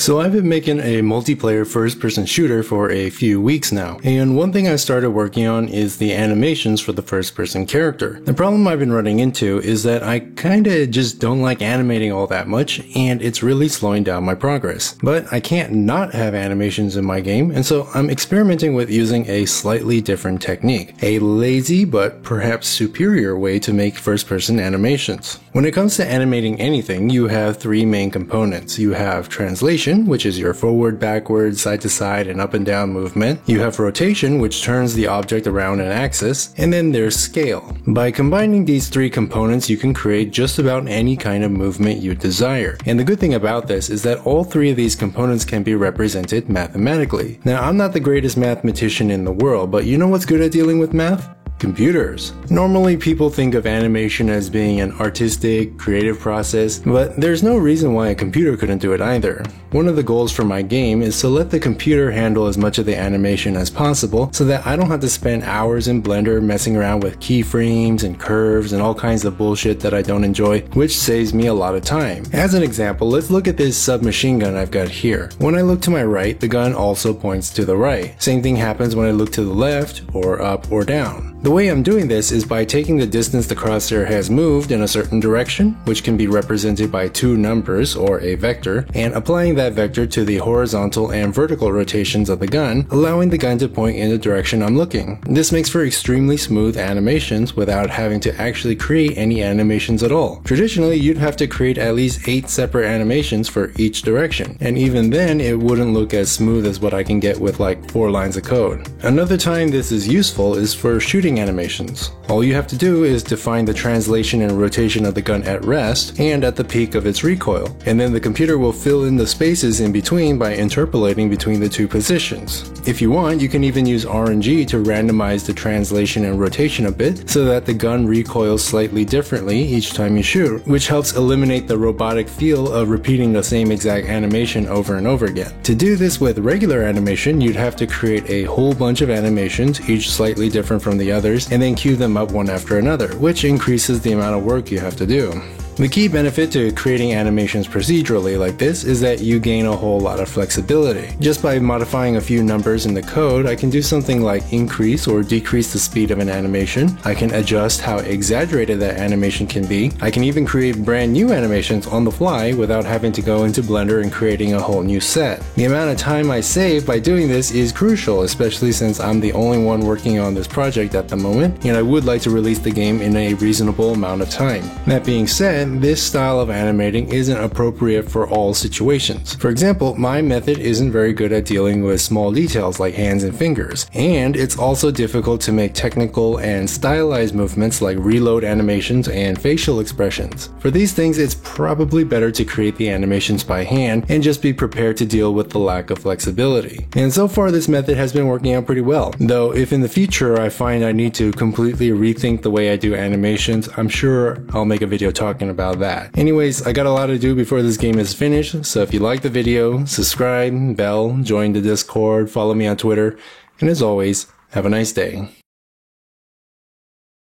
So I've been making a multiplayer first-person shooter for a few weeks now, and one thing I started working on is the animations for the first-person character. The problem I've been running into is that I kinda just don't like animating all that much, and it's really slowing down my progress. But I can't not have animations in my game, and so I'm experimenting with using a slightly different technique, a lazy but perhaps superior way to make first-person animations. When it comes to animating anything, you have three main components. You have translation, which is your forward, backward, side to side, and up and down movement. You have rotation, which turns the object around an axis, and then there's scale. By combining these three components, you can create just about any kind of movement you desire. And the good thing about this is that all three of these components can be represented mathematically. Now, I'm not the greatest mathematician in the world, but you know what's good at dealing with math? Computers. Normally people think of animation as being an artistic, creative process, but there's no reason why a computer couldn't do it either. One of the goals for my game is to let the computer handle as much of the animation as possible so that I don't have to spend hours in Blender messing around with keyframes and curves and all kinds of bullshit that I don't enjoy, which saves me a lot of time. As an example, let's look at this submachine gun I've got here. When I look to my right, the gun also points to the right. Same thing happens when I look to the left, or up or down. The way I'm doing this is by taking the distance the crosshair has moved in a certain direction, which can be represented by two numbers or a vector, and applying that vector to the horizontal and vertical rotations of the gun, allowing the gun to point in the direction I'm looking. This makes for extremely smooth animations without having to actually create any animations at all. Traditionally, you'd have to create at least 8 separate animations for each direction, and even then it wouldn't look as smooth as what I can get with like 4 lines of code. Another time this is useful is for shooting animations. All you have to do is define the translation and rotation of the gun at rest and at the peak of its recoil, and then the computer will fill in the spaces in between by interpolating between the two positions. If you want, you can even use RNG to randomize the translation and rotation a bit so that the gun recoils slightly differently each time you shoot, which helps eliminate the robotic feel of repeating the same exact animation over and over again. To do this with regular animation, you'd have to create a whole bunch of animations, each slightly different from the others, and then queue them up one after another, which increases the amount of work you have to do. The key benefit to creating animations procedurally like this is that you gain a whole lot of flexibility. Just by modifying a few numbers in the code, I can do something like increase or decrease the speed of an animation. I can adjust how exaggerated that animation can be. I can even create brand new animations on the fly without having to go into Blender and creating a whole new set. The amount of time I save by doing this is crucial, especially since I'm the only one working on this project at the moment, and I would like to release the game in a reasonable amount of time. That being said, this style of animating isn't appropriate for all situations. For example, my method isn't very good at dealing with small details like hands and fingers, and it's also difficult to make technical and stylized movements like reload animations and facial expressions. For these things, it's probably better to create the animations by hand and just be prepared to deal with the lack of flexibility. And so far this method has been working out pretty well, though if in the future I find I need to completely rethink the way I do animations, I'm sure I'll make a video talking about that. Anyways, I got a lot to do before this game is finished, so if you like the video, subscribe, bell, join the Discord, follow me on Twitter, and as always, have a nice day.